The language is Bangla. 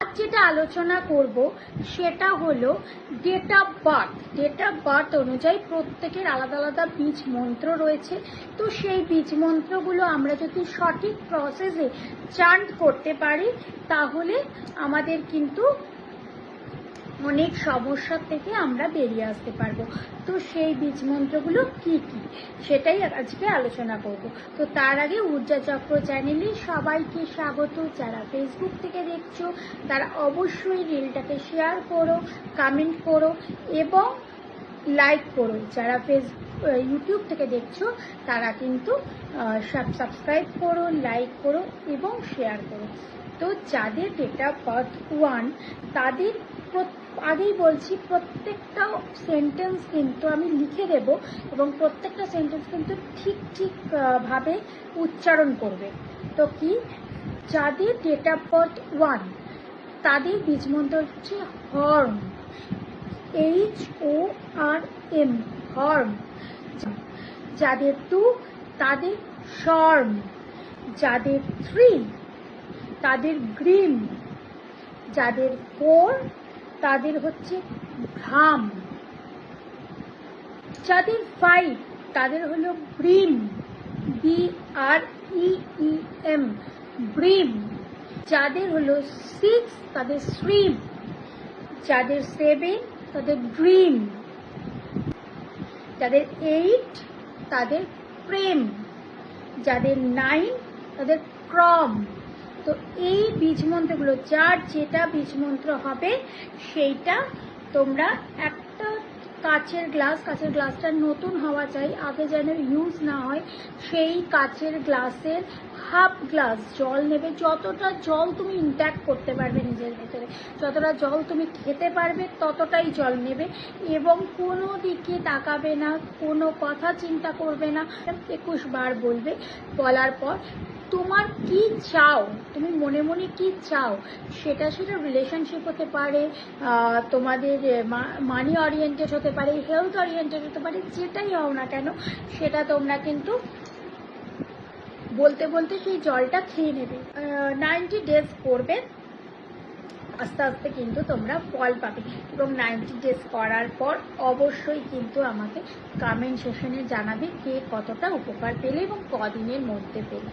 যেটা আলোচনা করব সেটা হলো date of birth. Date of birth অনুযায়ী প্রত্যেকের আলাদা আলাদা বীজ মন্ত্র রয়েছে। তো সেই বীজ মন্ত্রগুলো আমরা যদি সঠিক প্রসেসে চান্ট করতে পারি তাহলে আমাদের কিন্তু অনেক সমস্যার থেকে আমরা বেরিয়ে আসতে পারবো। তো সেই বীজ মন্ত্রগুলো কি কি সেটাই আজকে আলোচনা করব। তো তার আগে ঊর্জা চক্র চ্যানেলে সবাইকে স্বাগত। যারা ফেসবুক থেকে দেখছো তারা অবশ্যই রিলটাকে শেয়ার করো, কমেন্ট করো এবং লাইক করো। যারা ইউটিউব থেকে দেখছো তারা কিন্তু সাবস্ক্রাইব করো, লাইক করো এবং শেয়ার করো। তো যাদের ডেট অফ বার্থ 1 তাদের আগেই বলছি প্রত্যেকটা সেন্টেন্স কিন্তু আমি লিখে দেব এবং প্রত্যেকটা সেন্টেন্স কিন্তু ঠিক ভাবে উচ্চারণ করবে। তো কি, যাদের ডেট অফ বার্থ 1 তাদের বীজমন্ত্র হচ্ছে হর্ন, HORM, হর্ন। যাদের 2 তাদের শর্ম, যাদের 3 তাদের গ্রিম, যাদের 4 তাদের হচ্ছে ঘাম, যাদের 5 তাদের হলো ব্রিম, BREEM, ব্রিম। যাদের হলো 6 তাদের শ্রিম, যাদের 7 তাদের ড্রিম, যাদের 8 তাদের প্রেম, যাদের 9 তাদের ক্রম। তো এই বীজমন্ত্রগুলো যার যেটা বীজমন্ত্র হবে সেইটা তোমরা একটা কাচের গ্লাসটা নতুন হওয়া চাই, আগে যেন ইউজ না হয়, সেই কাচের গ্লাসের হাফ গ্লাস জল নেবে। যতটা জল তুমি ইনট্যাক্ট করতে পারবে নিজের ভেতরে, যতটা জল তুমি খেতে পারবে ততটাই জল নেবে এবং কোনো দিকে তাকাবে না, কোনো কথা চিন্তা করবে না। 21 বার বলবে, বলার পর তোমার কি চাও, তুমি মনে মনে কি চাও, সেটা রিলেশনশিপ হতে পারে, তোমাদের মানি ওরিয়েন্টেড হতে পারে, হেলথ ওরিয়েন্টেড হতে পারে, যেটাই হও না কেন সেটা তোমরা কিন্তু বলতে বলতে সেই জলটা খেয়ে নেবে। 90 ডেজ করবে, আস্তে আস্তে কিন্তু তোমরা ফল পাবে এবং 90 ডেজ করার পর অবশ্যই কিন্তু আমাকে কমেন্ট সেকশনে জানাবে কে কতটা উপকার পেলে এবং কদিনের মধ্যে পেলে।